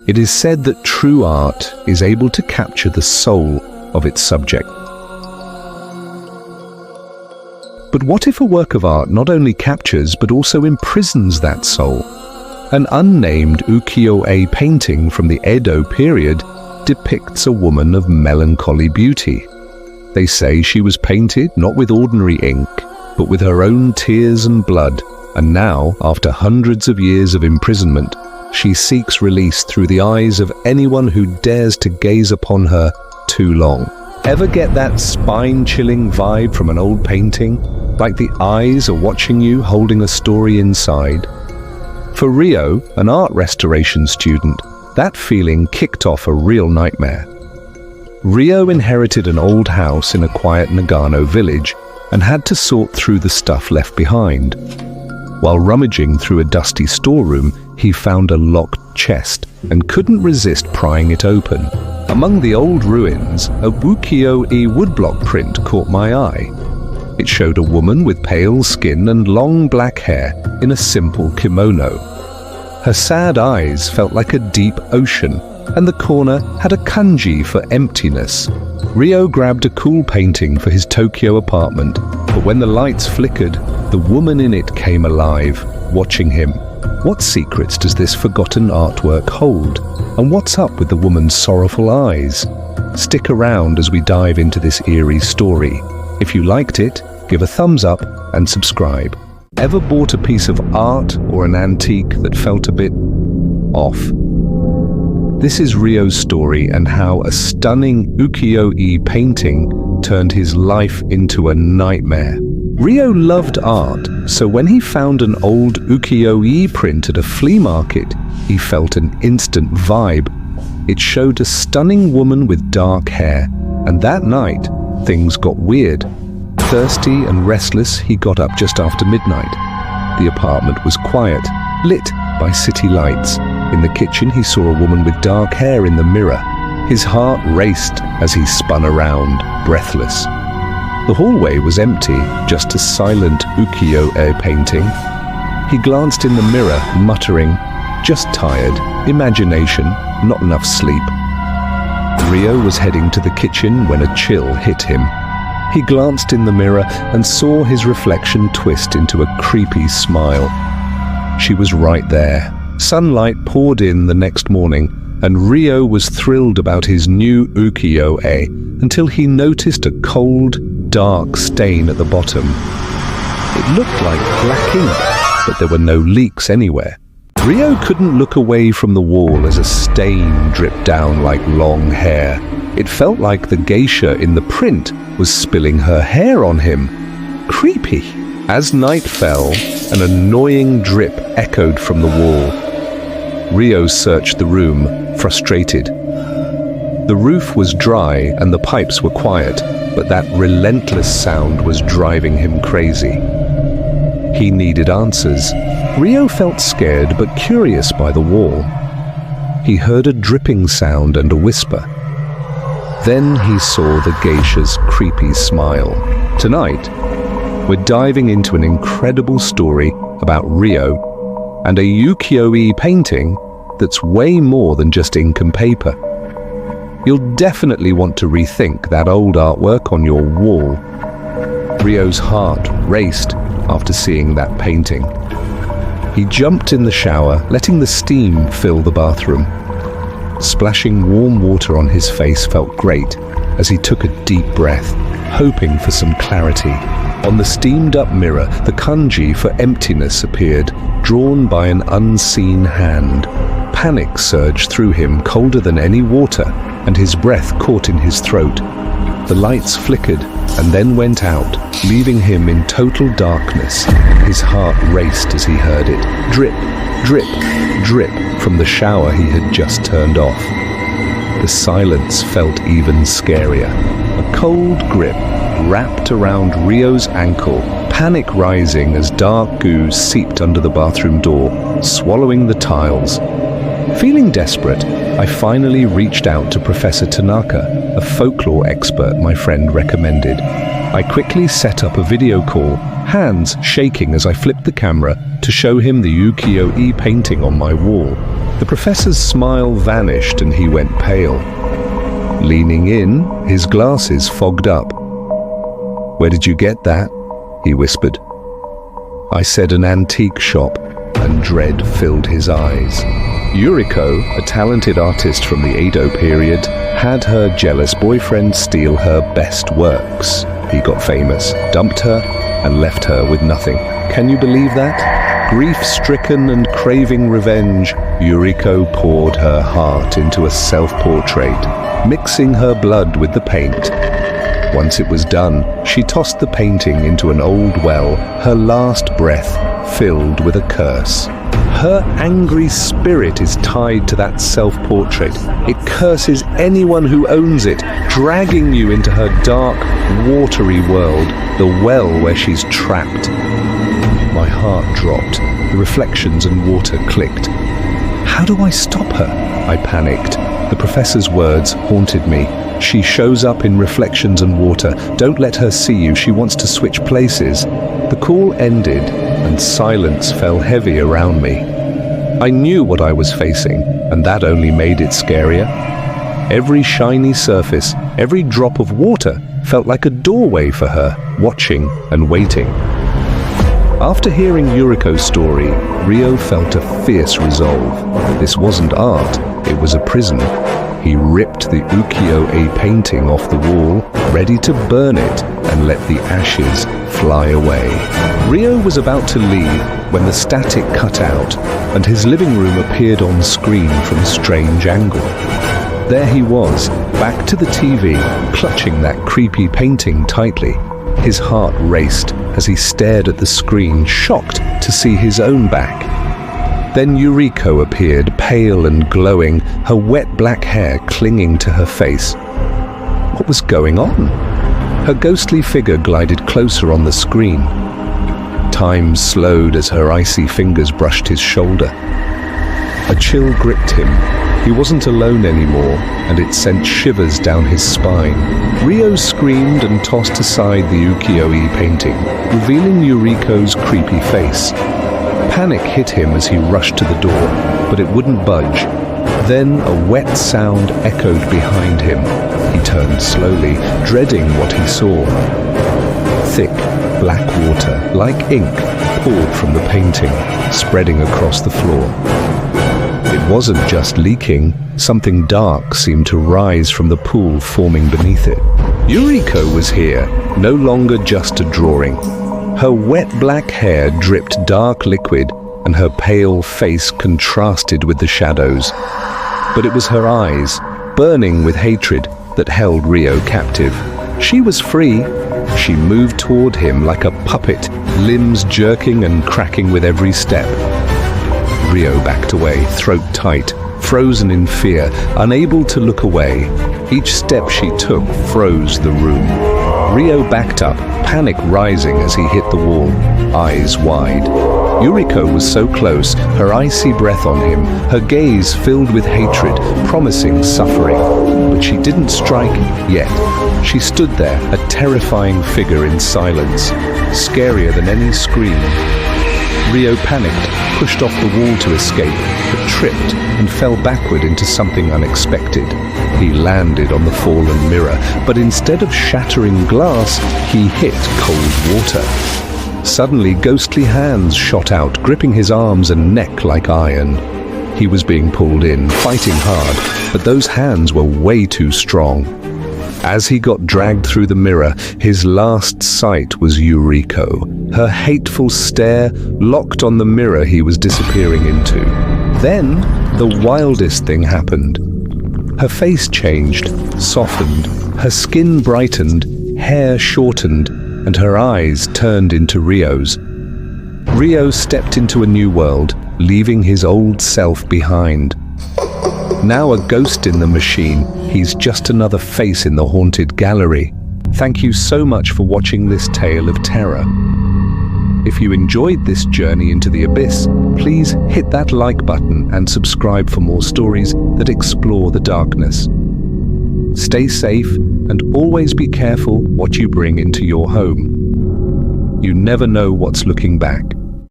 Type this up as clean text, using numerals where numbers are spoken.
It is said that true art is able to capture the soul of its subject. But what if a work of art not only captures but also imprisons that soul? An unnamed Ukiyo painting from the Edo period depicts a woman of melancholy beauty. They say she was painted not with ordinary ink, but with her own tears and blood, and now, after hundreds of years of imprisonment, she seeks release through the eyes of anyone who dares to gaze upon her too long. Ever get that spine-chilling vibe from an old painting? Like the eyes are watching you, holding a story inside? For Ryo, an art restoration student, that feeling kicked off a real nightmare. Ryo inherited an old house in a quiet Nagano village and had to sort through the stuff left behind. While rummaging through a dusty storeroom, he found a locked chest and couldn't resist prying it open. Among the old ruins, a Ukiyo woodblock print caught my eye. It showed a woman with pale skin and long black hair in a simple kimono. Her sad eyes felt like a deep ocean, and the corner had a kanji for emptiness. Ryo grabbed a cool painting for his Tokyo apartment, but when the lights flickered, the woman in it came alive, watching him. What secrets does this forgotten artwork hold? And what's up with the woman's sorrowful eyes? Stick around as we dive into this eerie story. If you liked it, give a thumbs up and subscribe. Ever bought a piece of art or an antique that felt a bit off? This is Ryo's story and how a stunning Ukiyo painting turned his life into a nightmare. Ryo loved art, so when he found an old Ukiyo print at a flea market, he felt an instant vibe. It showed a stunning woman with dark hair, and that night, things got weird. Thirsty and restless, he got up just after midnight. The apartment was quiet, lit by city lights. In the kitchen, he saw a woman with dark hair in the mirror. His heart raced as he spun around, breathless. The hallway was empty, just a silent Ukiyo painting. He glanced in the mirror, muttering, "Just tired, imagination, not enough sleep." Ryo was heading to the kitchen when a chill hit him. He glanced in the mirror and saw his reflection twist into a creepy smile. She was right there. Sunlight poured in the next morning, and Ryo was thrilled about his new Ukiyo until he noticed a cold, dark stain at the bottom. It looked like black ink, but there were no leaks anywhere. Ryo couldn't look away from the wall as a stain dripped down like long hair. It felt like the geisha in the print was spilling her hair on him. Creepy. As night fell, an annoying drip echoed from the wall. Ryo searched the room, frustrated. The roof was dry and the pipes were quiet, but that relentless sound was driving him crazy. He needed answers. Ryo felt scared but curious by the wall. He heard a dripping sound and a whisper. Then he saw the geisha's creepy smile. Tonight, we're diving into an incredible story about Ryo and a Ukiyo painting that's way more than just ink and paper. You'll definitely want to rethink that old artwork on your wall. Ryo's heart raced after seeing that painting. He jumped in the shower, letting the steam fill the bathroom. Splashing warm water on his face felt great as he took a deep breath, hoping for some clarity. On the steamed-up mirror, the kanji for emptiness appeared, drawn by an unseen hand. Panic surged through him, colder than any water, and his breath caught in his throat. The lights flickered and then went out, leaving him in total darkness. His heart raced as he heard it. Drip, drip, drip from the shower he had just turned off. The silence felt even scarier. A cold grip wrapped around Ryo's ankle, panic rising as dark goo seeped under the bathroom door, swallowing the tiles. Feeling desperate, I finally reached out to Professor Tanaka, a folklore expert my friend recommended. I quickly set up a video call, hands shaking as I flipped the camera to show him the Ukiyo painting on my wall. The professor's smile vanished and he went pale. Leaning in, his glasses fogged up. "Where did you get that?" he whispered. I said an antique shop, and dread filled his eyes. Yuriko, a talented artist from the Edo period, had her jealous boyfriend steal her best works. He got famous, dumped her, and left her with nothing. Can you believe that? Grief-stricken and craving revenge, Yuriko poured her heart into a self-portrait, mixing her blood with the paint. Once it was done, she tossed the painting into an old well, her last breath filled with a curse. Her angry spirit is tied to that self-portrait. It curses anyone who owns it, dragging you into her dark, watery world, the well where she's trapped. My heart dropped. The reflections and water clicked. How do I stop her? I panicked. The professor's words haunted me. She shows up in reflections and water. Don't let her see you. She wants to switch places. The call ended, and silence fell heavy around me. I knew what I was facing, and that only made it scarier. Every shiny surface, every drop of water felt like a doorway for her, watching and waiting. After hearing Yuriko's story, Ryo felt a fierce resolve. This wasn't art, it was a prison. He ripped the Ukiyo painting off the wall, ready to burn it and let the ashes fly away. Ryo was about to leave when the static cut out and his living room appeared on screen from a strange angle. There he was, back to the TV, clutching that creepy painting tightly. His heart raced as he stared at the screen, shocked to see his own back. Then Yuriko appeared, pale and glowing, her wet black hair clinging to her face. What was going on? Her ghostly figure glided closer on the screen. Time slowed as her icy fingers brushed his shoulder. A chill gripped him. He wasn't alone anymore, and it sent shivers down his spine. Ryo screamed and tossed aside the Ukiyo painting, revealing Yuriko's creepy face. Panic hit him as he rushed to the door, but it wouldn't budge. Then a wet sound echoed behind him. He turned slowly, dreading what he saw. Thick, black water, like ink, poured from the painting, spreading across the floor. It wasn't just leaking. Something dark seemed to rise from the pool forming beneath it. Yuriko was here, no longer just a drawing. Her wet black hair dripped dark liquid, and her pale face contrasted with the shadows. But it was her eyes, burning with hatred, that held Ryo captive. She was free. She moved toward him like a puppet, limbs jerking and cracking with every step. Ryo backed away, throat tight, frozen in fear, unable to look away. Each step she took froze the room. Ryo backed up, panic rising as he hit the wall, eyes wide. Yuriko was so close, her icy breath on him, her gaze filled with hatred, promising suffering. But she didn't strike yet. She stood there, a terrifying figure in silence, scarier than any scream. Ryo panicked, pushed off the wall to escape, but tripped and fell backward into something unexpected. He landed on the fallen mirror, but instead of shattering glass, he hit cold water. Suddenly, ghostly hands shot out, gripping his arms and neck like iron. He was being pulled in, fighting hard, but those hands were way too strong. As he got dragged through the mirror, his last sight was Yuriko, her hateful stare locked on the mirror he was disappearing into. Then, the wildest thing happened. Her face changed, softened, her skin brightened, hair shortened, and her eyes turned into Ryo's. Ryo stepped into a new world, leaving his old self behind. Now a ghost in the machine, he's just another face in the haunted gallery. Thank you so much for watching this tale of terror. If you enjoyed this journey into the abyss, please hit that like button and subscribe for more stories that explore the darkness. Stay safe and always be careful what you bring into your home. You never know what's looking back.